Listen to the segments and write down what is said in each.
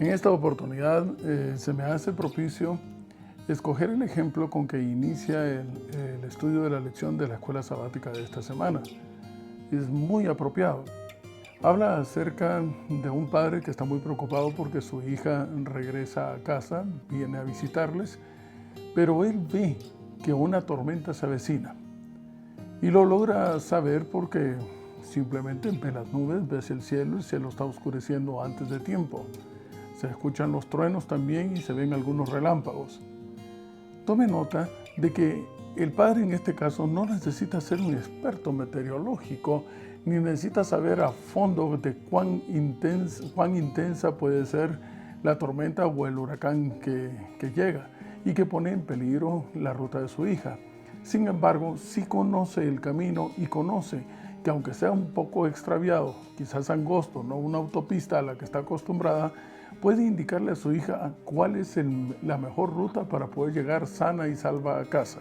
En esta oportunidad se me hace propicio escoger el ejemplo con que inicia el estudio de la lección de la escuela sabática de esta semana. Es muy apropiado. Habla acerca de un padre que está muy preocupado porque su hija regresa a casa, viene a visitarles, pero él ve que una tormenta se avecina y lo logra saber porque simplemente ve las nubes, ve hacia el cielo está oscureciendo antes de tiempo. Se escuchan los truenos también y se ven algunos relámpagos. Tome nota de que el padre en este caso no necesita ser un experto meteorológico ni necesita saber a fondo de cuán intensa puede ser la tormenta o el huracán que llega y que pone en peligro la ruta de su hija. Sin embargo, sí conoce el camino y conoce que aunque sea un poco extraviado, quizás angosto, no una autopista a la que está acostumbrada, puede indicarle a su hija cuál es la mejor ruta para poder llegar sana y salva a casa.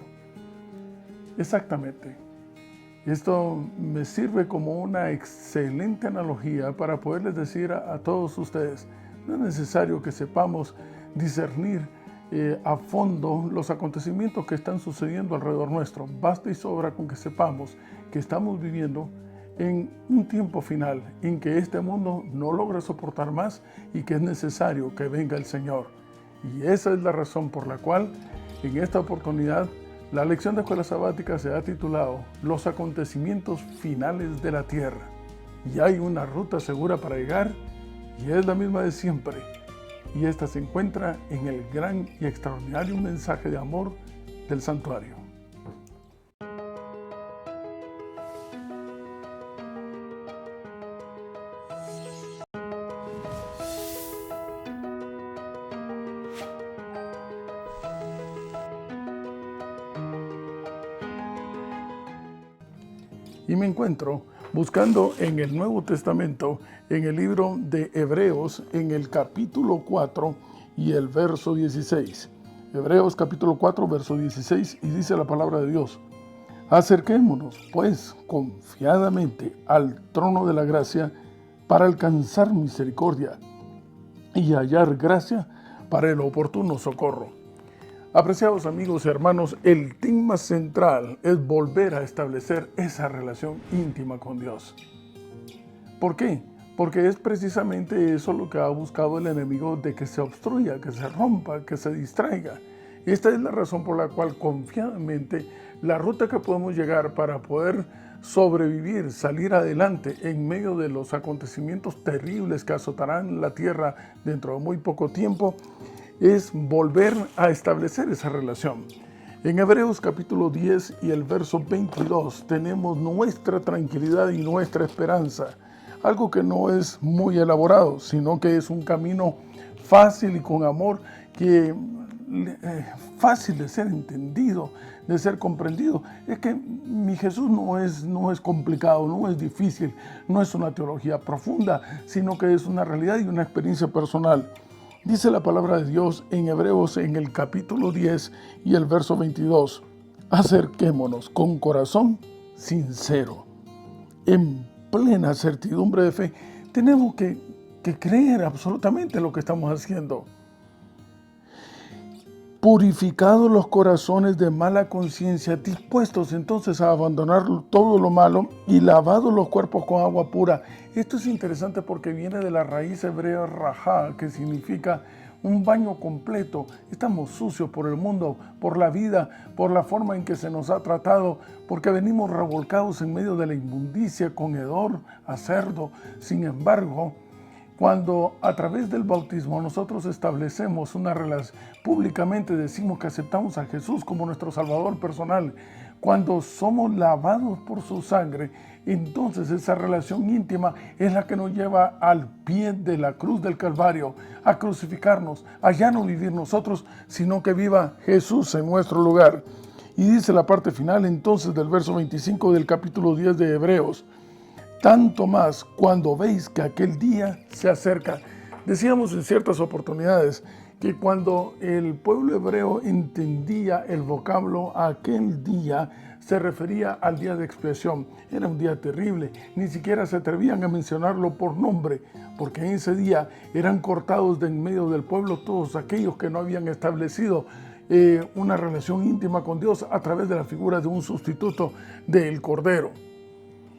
Exactamente. Esto me sirve como una excelente analogía para poderles decir a todos ustedes, no es necesario que sepamos discernir a fondo los acontecimientos que están sucediendo alrededor nuestro. Basta y sobra con que sepamos que estamos viviendo en un tiempo final en que este mundo no logra soportar más y que es necesario que venga el Señor. Y esa es la razón por la cual en esta oportunidad la lección de escuela sabática se ha titulado Los acontecimientos finales de la tierra. Y hay una ruta segura para llegar y es la misma de siempre. Y esta se encuentra en el gran y extraordinario mensaje de amor del santuario. Y me encuentro buscando en el Nuevo Testamento, en el libro de Hebreos, en el capítulo 4 y el verso 16. Hebreos capítulo 4, verso 16, y dice la palabra de Dios: acerquémonos, pues, confiadamente al trono de la gracia para alcanzar misericordia y hallar gracia para el oportuno socorro. Apreciados amigos y hermanos, el tema central es volver a establecer esa relación íntima con Dios. ¿Por qué? Porque es precisamente eso lo que ha buscado el enemigo, de que se obstruya, que se rompa, que se distraiga. Esta es la razón por la cual confiadamente la ruta que podemos llegar para poder sobrevivir, salir adelante en medio de los acontecimientos terribles que azotarán la tierra dentro de muy poco tiempo, es volver a establecer esa relación. En Hebreos capítulo 10 y el verso 22 tenemos nuestra tranquilidad y nuestra esperanza. Algo que no es muy elaborado, sino que es un camino fácil y con amor, que fácil de ser entendido, de ser comprendido. Es que mi Jesús no es complicado, no es difícil, no es una teología profunda, sino que es una realidad y una experiencia personal. Dice la palabra de Dios en Hebreos en el capítulo 10 y el verso 22. Acerquémonos con corazón sincero, en plena certidumbre de fe. Tenemos que creer absolutamente lo que estamos haciendo. Purificados los corazones de mala conciencia, dispuestos entonces a abandonar todo lo malo y lavados los cuerpos con agua pura. Esto es interesante porque viene de la raíz hebrea rajá, que significa un baño completo. Estamos sucios por el mundo, por la vida, por la forma en que se nos ha tratado, porque venimos revolcados en medio de la inmundicia con hedor a cerdo. Sin embargo, cuando a través del bautismo nosotros establecemos una relación, públicamente decimos que aceptamos a Jesús como nuestro Salvador personal, cuando somos lavados por su sangre, entonces esa relación íntima es la que nos lleva al pie de la cruz del Calvario, a crucificarnos, a ya no vivir nosotros, sino que viva Jesús en nuestro lugar. Y dice la parte final entonces del verso 25 del capítulo 10 de Hebreos: tanto más cuando veis que aquel día se acerca. Decíamos en ciertas oportunidades que cuando el pueblo hebreo entendía el vocablo aquel día, se refería al día de expiación. Era un día terrible, ni siquiera se atrevían a mencionarlo por nombre, porque en ese día eran cortados de en medio del pueblo todos aquellos que no habían establecido una relación íntima con Dios a través de la figura de un sustituto del Cordero.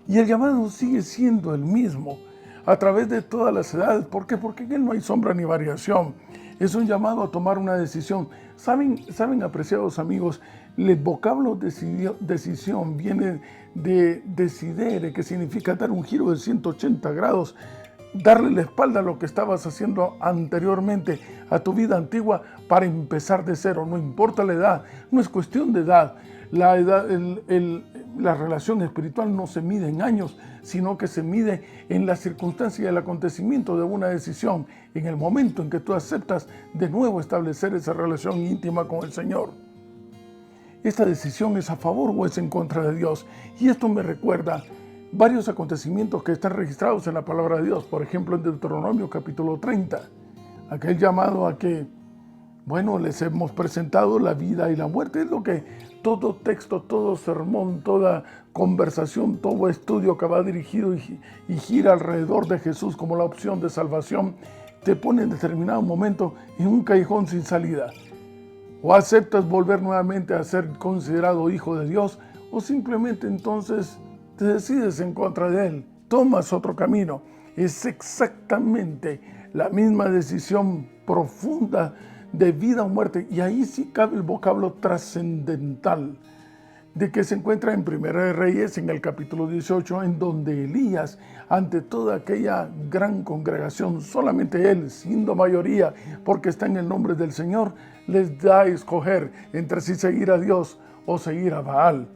Y el llamado sigue siendo el mismo a través de todas las edades. ¿Por qué? Porque en él no hay sombra ni variación. Es un llamado a tomar una decisión. ¿Saben, apreciados amigos? El vocablo decisión viene de decidere, que significa dar un giro de 180 grados, darle la espalda a lo que estabas haciendo anteriormente, a tu vida antigua, para empezar de cero. No importa la edad, no es cuestión de edad. La relación espiritual no se mide en años, sino que se mide en la circunstancia y el acontecimiento de una decisión, en el momento en que tú aceptas de nuevo establecer esa relación íntima con el Señor. Esta decisión es a favor o es en contra de Dios. Y esto me recuerda varios acontecimientos que están registrados en la palabra de Dios. Por ejemplo, en Deuteronomio capítulo 30, aquel llamado a que, les hemos presentado la vida y la muerte. Es lo que todo texto, todo sermón, toda conversación, todo estudio que va dirigido y gira alrededor de Jesús como la opción de salvación, te pone en determinado momento en un callejón sin salida. O aceptas volver nuevamente a ser considerado hijo de Dios, o simplemente entonces te decides en contra de Él, tomas otro camino. Es exactamente la misma decisión profunda de vida o muerte, y ahí sí cabe el vocablo trascendental de que se encuentra en Primera de Reyes, en el capítulo 18, en donde Elías, ante toda aquella gran congregación, solamente él, siendo mayoría, porque está en el nombre del Señor, les da a escoger entre si seguir a Dios o seguir a Baal.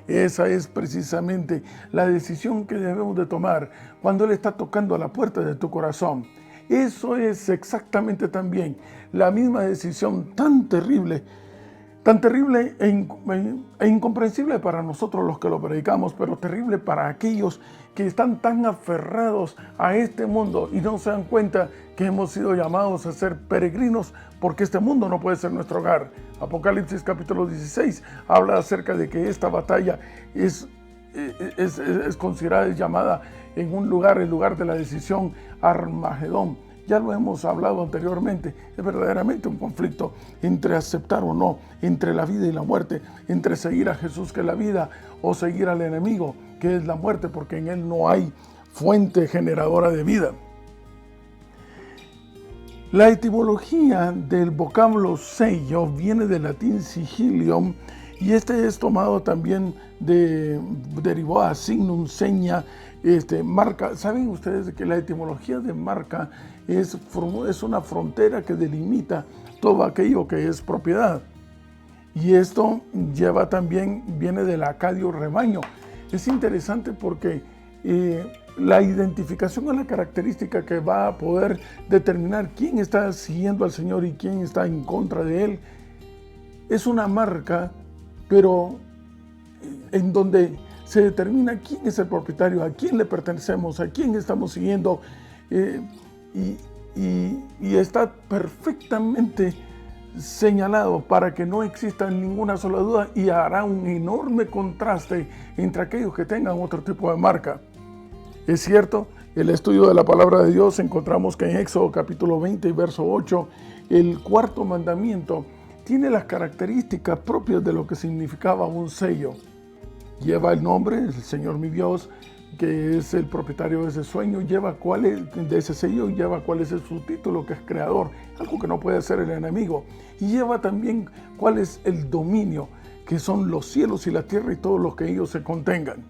Esa es precisamente la decisión que debemos de tomar cuando Él está tocando a la puerta de tu corazón. Eso es exactamente también la misma decisión tan terrible e incomprensible para nosotros los que lo predicamos, pero terrible para aquellos que están tan aferrados a este mundo y no se dan cuenta que hemos sido llamados a ser peregrinos, porque este mundo no puede ser nuestro hogar. Apocalipsis capítulo 16 habla acerca de que esta batalla es considerada, es llamada en un lugar, el lugar de la decisión, Armagedón. Ya lo hemos hablado anteriormente, es verdaderamente un conflicto entre aceptar o no, entre la vida y la muerte, entre seguir a Jesús, que es la vida, o seguir al enemigo, que es la muerte, porque en él no hay fuente generadora de vida. La etimología del vocablo sello viene del latín sigilium, y este es tomado también derivó a signum, seña, marca. ¿Saben ustedes que la etimología de marca es una frontera que delimita todo aquello que es propiedad? Y esto viene del acadio rebaño. Es interesante porque la identificación o la característica que va a poder determinar quién está siguiendo al Señor y quién está en contra de Él es una marca, pero en donde se determina quién es el propietario, a quién le pertenecemos, a quién estamos siguiendo, y está perfectamente señalado para que no exista ninguna sola duda, y hará un enorme contraste entre aquellos que tengan otro tipo de marca. Es cierto, el estudio de la palabra de Dios encontramos que en Éxodo capítulo 20 y verso 8, el cuarto mandamiento tiene las características propias de lo que significaba un sello. Lleva el nombre, el Señor mi Dios, que es el propietario de ese sueño, de ese sello, lleva cuál es su título, que es creador, algo que no puede hacer el enemigo. Y lleva también cuál es el dominio, que son los cielos y la tierra y todos los que ellos se contengan.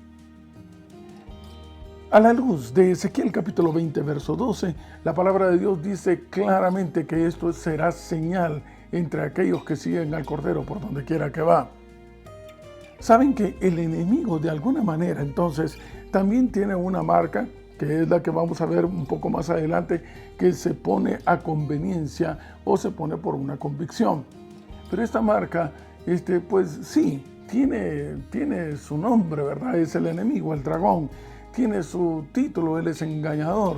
A la luz de Ezequiel capítulo 20, verso 12, la palabra de Dios dice claramente que esto será señal entre aquellos que siguen al Cordero por donde quiera que va. Saben que el enemigo, de alguna manera, entonces, también tiene una marca, que es la que vamos a ver un poco más adelante, que se pone a conveniencia o se pone por una convicción. Pero esta marca, pues sí, tiene su nombre, ¿verdad? Es el enemigo, el dragón. Tiene su título, él es engañador.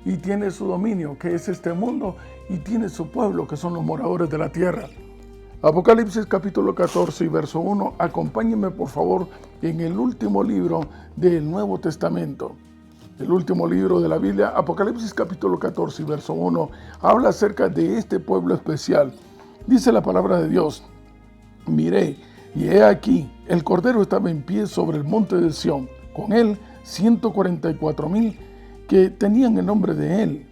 y tiene su dominio, que es este mundo, y tiene su pueblo, que son los moradores de la tierra. Apocalipsis capítulo 14 y verso 1, acompáñenme por favor en el último libro del Nuevo Testamento. El último libro de la Biblia, Apocalipsis capítulo 14 y verso 1, habla acerca de este pueblo especial. Dice la palabra de Dios: miré, y he aquí, el Cordero estaba en pie sobre el monte de Sión, con él 144,000 que tenían el nombre de él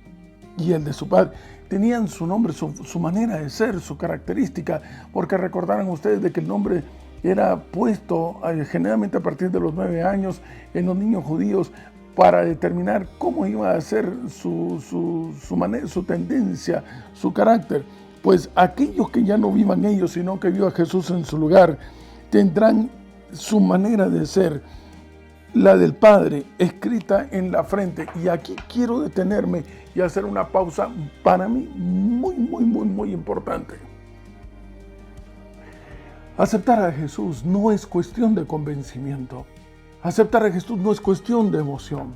y el de su padre. Tenían su nombre, su manera de ser, su característica, porque recordarán ustedes de que el nombre era puesto generalmente a partir de los 9 años en los niños judíos para determinar cómo iba a ser su manera, su tendencia, su carácter. Pues aquellos que ya no vivan ellos, sino que viva Jesús en su lugar, tendrán su manera de ser, la del Padre, escrita en la frente. Y aquí quiero detenerme y hacer una pausa para mí muy importante. Aceptar a Jesús no es cuestión de convencimiento. Aceptar a Jesús no es cuestión de emoción.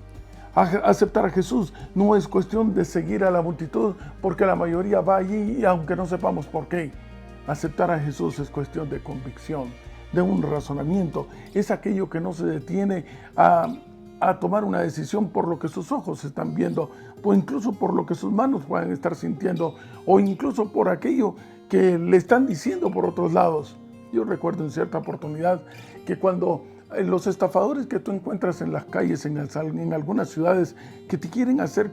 Aceptar a Jesús no es cuestión de seguir a la multitud porque la mayoría va allí y aunque no sepamos por qué. Aceptar a Jesús es cuestión de convicción, de un razonamiento. Es aquello que no se detiene a tomar una decisión por lo que sus ojos están viendo, o incluso por lo que sus manos puedan estar sintiendo, o incluso por aquello que le están diciendo por otros lados. Yo recuerdo en cierta oportunidad que cuando los estafadores que tú encuentras en las calles, en algunas ciudades, que te quieren hacer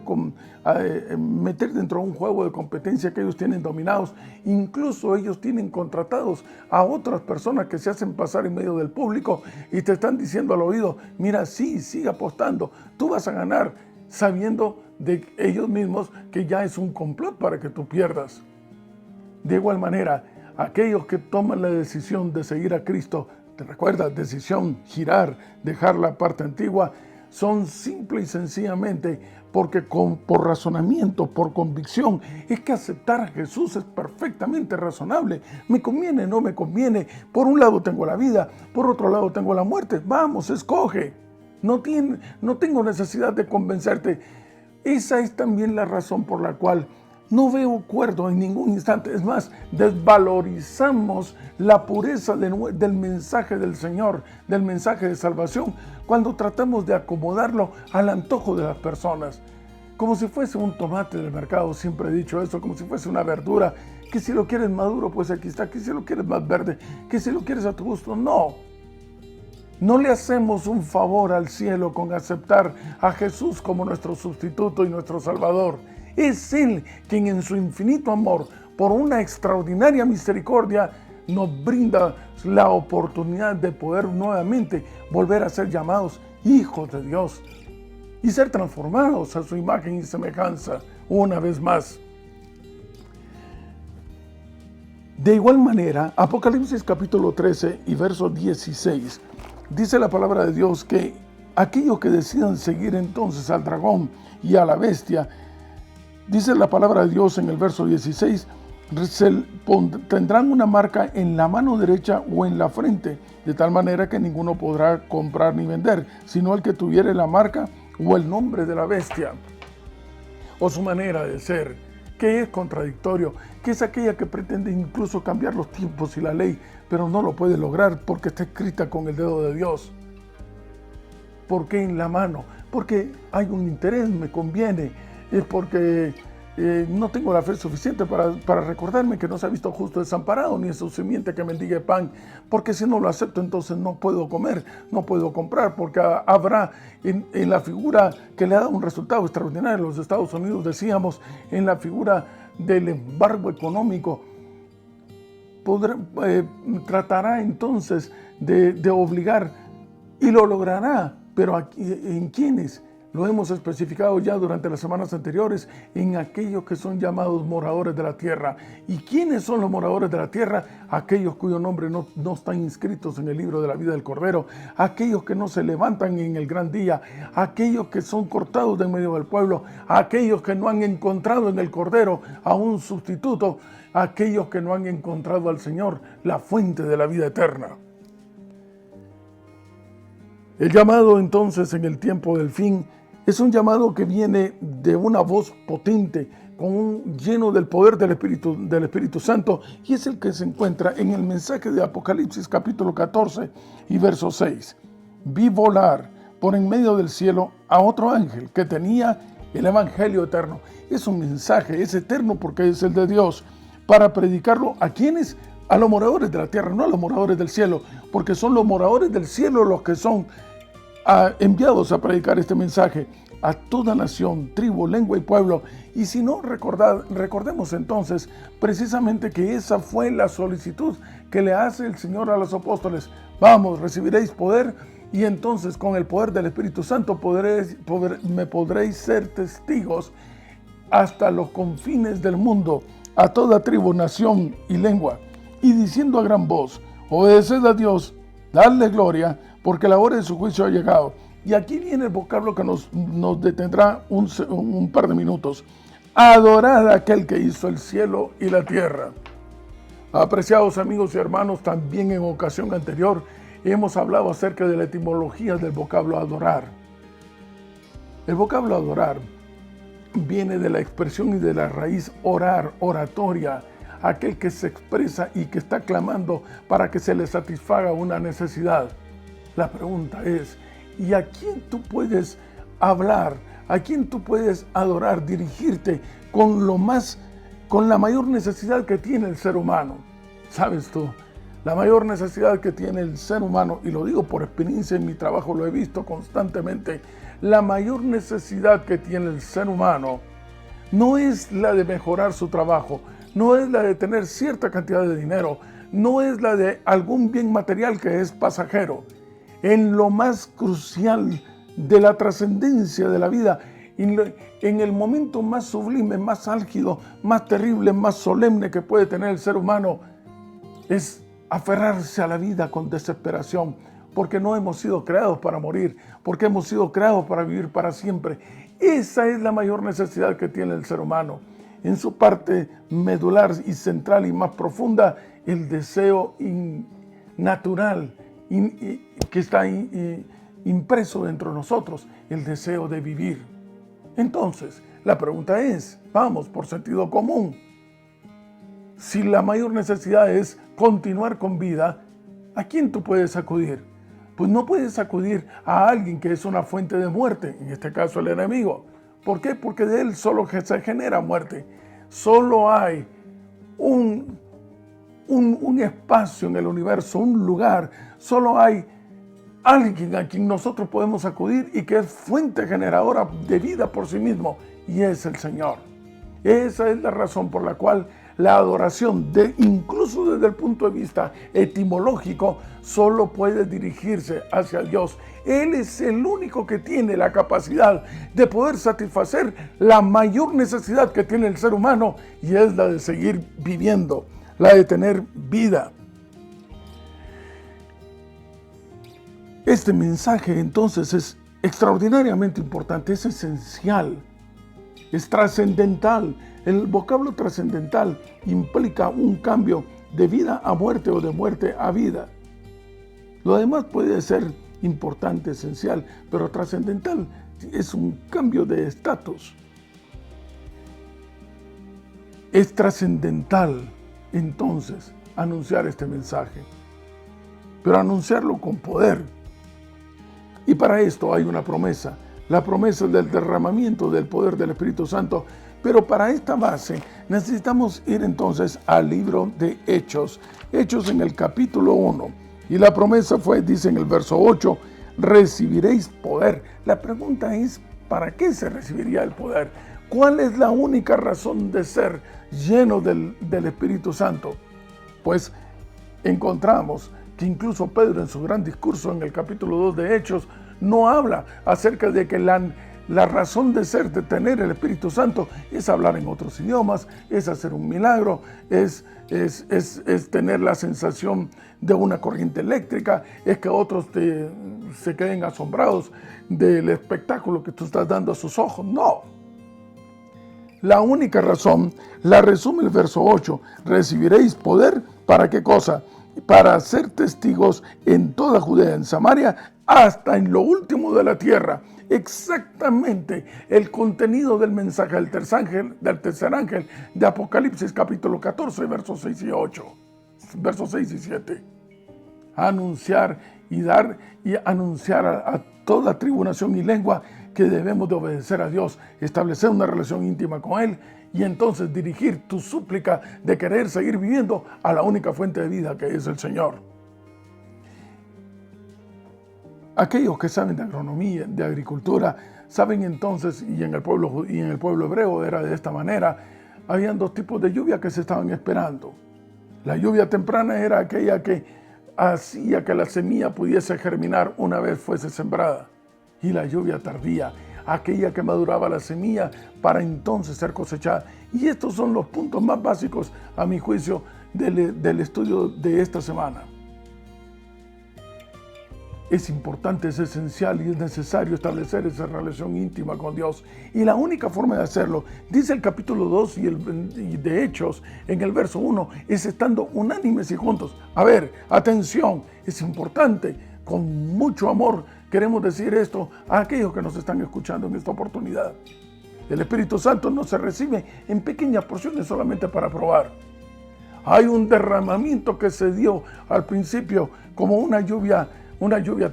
meter dentro de un juego de competencia que ellos tienen dominados, incluso ellos tienen contratados a otras personas que se hacen pasar en medio del público y te están diciendo al oído: mira, sí, sigue apostando, tú vas a ganar, sabiendo de ellos mismos que ya es un complot para que tú pierdas. De igual manera, aquellos que toman la decisión de seguir a Cristo, te recuerdas, decisión, girar, dejar la parte antigua, son simple y sencillamente porque por razonamiento, por convicción. Es que aceptar a Jesús es perfectamente razonable. Me conviene, no me conviene. Por un lado tengo la vida, por otro lado tengo la muerte. Vamos, escoge. No tengo necesidad de convencerte. Esa es también la razón por la cual no veo acuerdo en ningún instante. Es más, desvalorizamos la pureza del mensaje del Señor, del mensaje de salvación, cuando tratamos de acomodarlo al antojo de las personas. Como si fuese un tomate del mercado, siempre he dicho eso, como si fuese una verdura, que si lo quieres maduro, pues aquí está, que si lo quieres más verde, que si lo quieres a tu gusto. No le hacemos un favor al cielo con aceptar a Jesús como nuestro sustituto y nuestro Salvador. Es Él quien en su infinito amor, por una extraordinaria misericordia, nos brinda la oportunidad de poder nuevamente volver a ser llamados hijos de Dios y ser transformados a su imagen y semejanza una vez más. De igual manera, Apocalipsis capítulo 13 y verso 16, dice la palabra de Dios que aquellos que decidan seguir entonces al dragón y a la bestia, dice la palabra de Dios en el verso 16, tendrán una marca en la mano derecha o en la frente, de tal manera que ninguno podrá comprar ni vender, sino el que tuviere la marca o el nombre de la bestia, o su manera de ser, que es contradictorio, que es aquella que pretende incluso cambiar los tiempos y la ley, pero no lo puede lograr porque está escrita con el dedo de Dios. ¿Por qué en la mano? Porque hay un interés, me conviene. Es porque no tengo la fe suficiente para recordarme que no se ha visto justo desamparado, ni en su simiente que mendigue pan, porque si no lo acepto, entonces no puedo comer, no puedo comprar, porque habrá en la figura que le ha dado un resultado extraordinario en los Estados Unidos, decíamos, en la figura del embargo económico, tratará entonces de obligar, y lo logrará, pero ¿en quiénes? Lo hemos especificado ya durante las semanas anteriores, en aquellos que son llamados moradores de la tierra. ¿Y quiénes son los moradores de la tierra? Aquellos cuyo nombre no están inscritos en el libro de la vida del Cordero, aquellos que no se levantan en el gran día, aquellos que son cortados de en medio del pueblo, aquellos que no han encontrado en el Cordero a un sustituto, aquellos que no han encontrado al Señor, la fuente de la vida eterna. El llamado entonces en el tiempo del fin Es un llamado que viene de una voz potente, lleno del poder del Espíritu Santo, y es el que se encuentra en el mensaje de Apocalipsis capítulo 14 y verso 6. Vi volar por en medio del cielo a otro ángel que tenía el evangelio eterno. Es un mensaje, es eterno porque es el de Dios, para predicarlo ¿a quiénes? A los moradores de la tierra, no a los moradores del cielo, porque son los moradores del cielo los que son enviados a predicar este mensaje a toda nación, tribu, lengua y pueblo. Y si no, recordemos entonces precisamente que esa fue la solicitud que le hace el Señor a los apóstoles. Vamos, recibiréis poder, y entonces con el poder del Espíritu Santo me podréis ser testigos hasta los confines del mundo, a toda tribu, nación y lengua, y diciendo a gran voz: obedeced a Dios, dadle gloria, porque la hora de su juicio ha llegado. Y aquí viene el vocablo que nos detendrá un par de minutos. Adorad a aquel que hizo el cielo y la tierra. Apreciados amigos y hermanos, también en ocasión anterior hemos hablado acerca de la etimología del vocablo adorar. El vocablo adorar viene de la expresión y de la raíz orar, oratoria, aquel que se expresa y que está clamando para que se le satisfaga una necesidad. La pregunta es, ¿y a quién tú puedes hablar? ¿A quién tú puedes adorar, dirigirte con la mayor necesidad que tiene el ser humano? ¿Sabes tú? La mayor necesidad que tiene el ser humano, y lo digo por experiencia en mi trabajo, lo he visto constantemente, la mayor necesidad que tiene el ser humano no es la de mejorar su trabajo, no es la de tener cierta cantidad de dinero, no es la de algún bien material que es pasajero. En lo más crucial de la trascendencia de la vida, en el momento más sublime, más álgido, más terrible, más solemne que puede tener el ser humano, es aferrarse a la vida con desesperación, porque no hemos sido creados para morir, porque hemos sido creados para vivir para siempre. Esa es la mayor necesidad que tiene el ser humano. En su parte medular y central y más profunda, el deseo natural que está impreso dentro de nosotros, el deseo de vivir. Entonces, la pregunta es, vamos, por sentido común, si la mayor necesidad es continuar con vida, ¿a quién tú puedes acudir? Pues no puedes acudir a alguien que es una fuente de muerte, en este caso el enemigo. ¿Por qué? Porque de él solo se genera muerte. Solo hay un espacio en el universo, un lugar, solo hay alguien a quien nosotros podemos acudir y que es fuente generadora de vida por sí mismo, y es el Señor. Esa es la razón por la cual la adoración, incluso desde el punto de vista etimológico, solo puede dirigirse hacia Dios. Él es el único que tiene la capacidad de poder satisfacer la mayor necesidad que tiene el ser humano, y es la de seguir viviendo, la de tener vida. Este mensaje entonces es extraordinariamente importante, es esencial, es trascendental. El vocablo trascendental implica un cambio de vida a muerte o de muerte a vida. Lo demás puede ser importante, esencial, pero trascendental es un cambio de estatus. Es trascendental entonces anunciar este mensaje, pero anunciarlo con poder. Y para esto hay una promesa, la promesa del derramamiento del poder del Espíritu Santo. Pero para esta base necesitamos ir entonces al libro de Hechos, Hechos en el capítulo 1. Y la promesa fue, dice en el verso 8, recibiréis poder. La pregunta es, ¿para qué se recibiría el poder? ¿Cuál es la única razón de ser lleno del Espíritu Santo? Pues encontramos que incluso Pedro en su gran discurso en el capítulo 2 de Hechos no habla acerca de que la razón de ser, de tener el Espíritu Santo, es hablar en otros idiomas, es hacer un milagro, es tener la sensación de una corriente eléctrica, es que otros se queden asombrados del espectáculo que tú estás dando a sus ojos. No. La única razón la resume el verso 8. Recibiréis poder, ¿para qué cosa? para ser testigos en toda Judea, en Samaria, hasta en lo último de la tierra. Exactamente el contenido del mensaje del tercer ángel de Apocalipsis capítulo 14, versos 6 y 8, versos 6 y 7. Anunciar a toda tribulación y lengua que debemos de obedecer a Dios, establecer una relación íntima con Él y entonces dirigir tu súplica de querer seguir viviendo a la única fuente de vida que es el Señor. Aquellos que saben de agronomía, de agricultura, saben entonces, y en el pueblo hebreo era de esta manera, habían dos tipos de lluvia que se estaban esperando. La lluvia temprana era aquella que hacía que la semilla pudiese germinar una vez fuese sembrada. Y la lluvia tardía, aquella que maduraba la semilla para entonces ser cosechada. Y estos son los puntos más básicos, a mi juicio, del estudio de esta semana. Es importante, es esencial y es necesario establecer esa relación íntima con Dios. Y la única forma de hacerlo, dice el capítulo 2 y de Hechos, en el verso 1, es estando unánimes y juntos. A ver, atención, es importante, con mucho amor queremos decir esto a aquellos que nos están escuchando en esta oportunidad. El Espíritu Santo no se recibe en pequeñas porciones solamente para probar. Hay un derramamiento que se dio al principio como una lluvia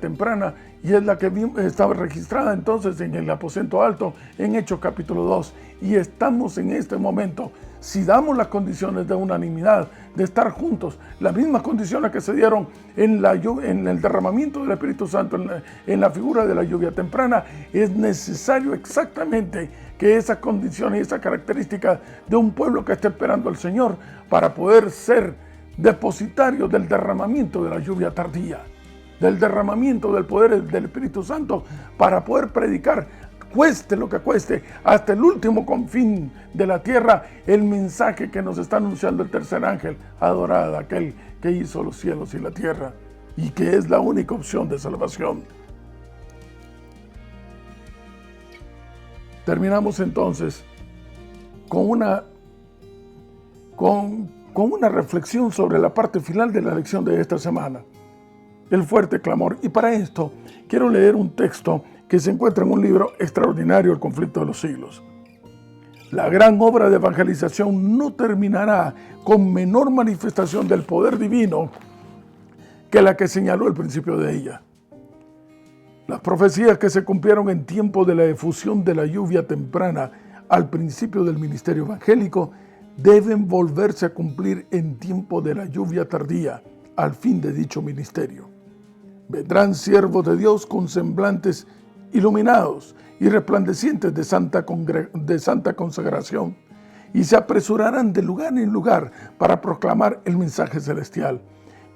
temprana, y es la que estaba registrada entonces en el aposento alto en Hechos capítulo 2. Y estamos en este momento, si damos las condiciones de unanimidad, de estar juntos, las mismas condiciones que se dieron en el derramamiento del Espíritu Santo, en la figura de la lluvia temprana, es necesario exactamente que esas condiciones y esas características de un pueblo que esté esperando al Señor para poder ser depositarios del derramamiento de la lluvia tardía, del derramamiento del poder del Espíritu Santo, para poder predicar, cueste lo que cueste, hasta el último confín de la tierra, el mensaje que nos está anunciando el tercer ángel, adorad a aquel que hizo los cielos y la tierra, y que es la única opción de salvación. Terminamos entonces con una reflexión sobre la parte final de la lección de esta semana. El fuerte clamor. Y para esto quiero leer un texto que se encuentra en un libro extraordinario, El conflicto de los siglos. La gran obra de evangelización no terminará con menor manifestación del poder divino que la que señaló el principio de ella. Las profecías que se cumplieron en tiempo de la efusión de la lluvia temprana al principio del ministerio evangélico deben volverse a cumplir en tiempo de la lluvia tardía al fin de dicho ministerio. Vendrán siervos de Dios con semblantes iluminados y resplandecientes de santa consagración, y se apresurarán de lugar en lugar para proclamar el mensaje celestial.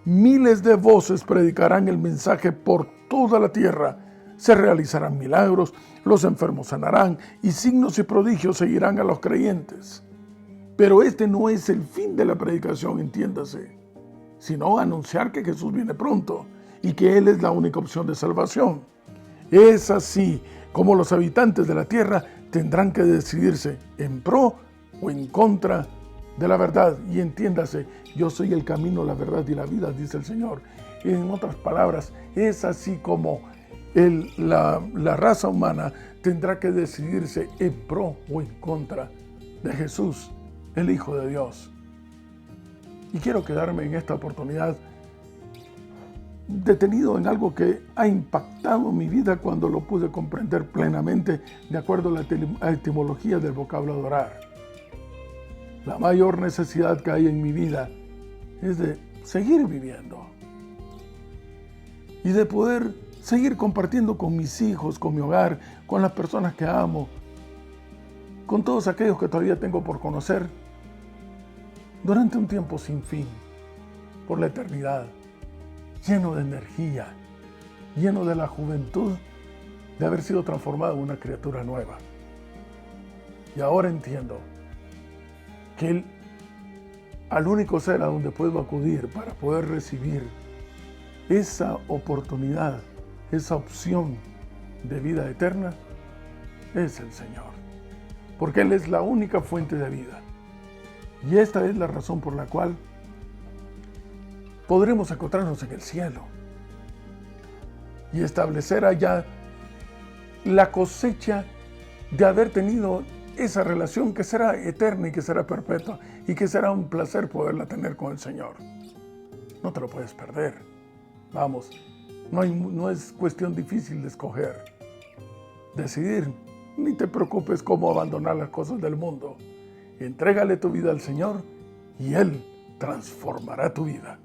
Miles de voces predicarán el mensaje por toda la tierra. Se realizarán milagros, los enfermos sanarán y signos y prodigios seguirán a los creyentes. Pero este no es el fin de la predicación, entiéndase, sino anunciar que Jesús viene pronto y que Él es la única opción de salvación. Es así como los habitantes de la tierra tendrán que decidirse en pro o en contra de la verdad. Y entiéndase, yo soy el camino, la verdad y la vida, dice el Señor. En otras palabras, es así como la raza humana tendrá que decidirse en pro o en contra de Jesús, el Hijo de Dios. Y quiero quedarme en esta oportunidad detenido en algo que ha impactado mi vida cuando lo pude comprender plenamente de acuerdo a la etimología del vocablo adorar. La mayor necesidad que hay en mi vida es de seguir viviendo y de poder seguir compartiendo con mis hijos, con mi hogar, con las personas que amo, con todos aquellos que todavía tengo por conocer, durante un tiempo sin fin, por la eternidad, lleno de energía, lleno de la juventud de haber sido transformado en una criatura nueva. Y ahora entiendo que al único ser a donde puedo acudir para poder recibir esa oportunidad, esa opción de vida eterna, es el Señor. Porque Él es la única fuente de vida. Y esta es la razón por la cual podremos encontrarnos en el cielo y establecer allá la cosecha de haber tenido esa relación que será eterna y que será perpetua y que será un placer poderla tener con el Señor. No te lo puedes perder. Vamos, no es cuestión difícil de escoger, decidir. Ni te preocupes cómo abandonar las cosas del mundo. Entrégale tu vida al Señor y Él transformará tu vida.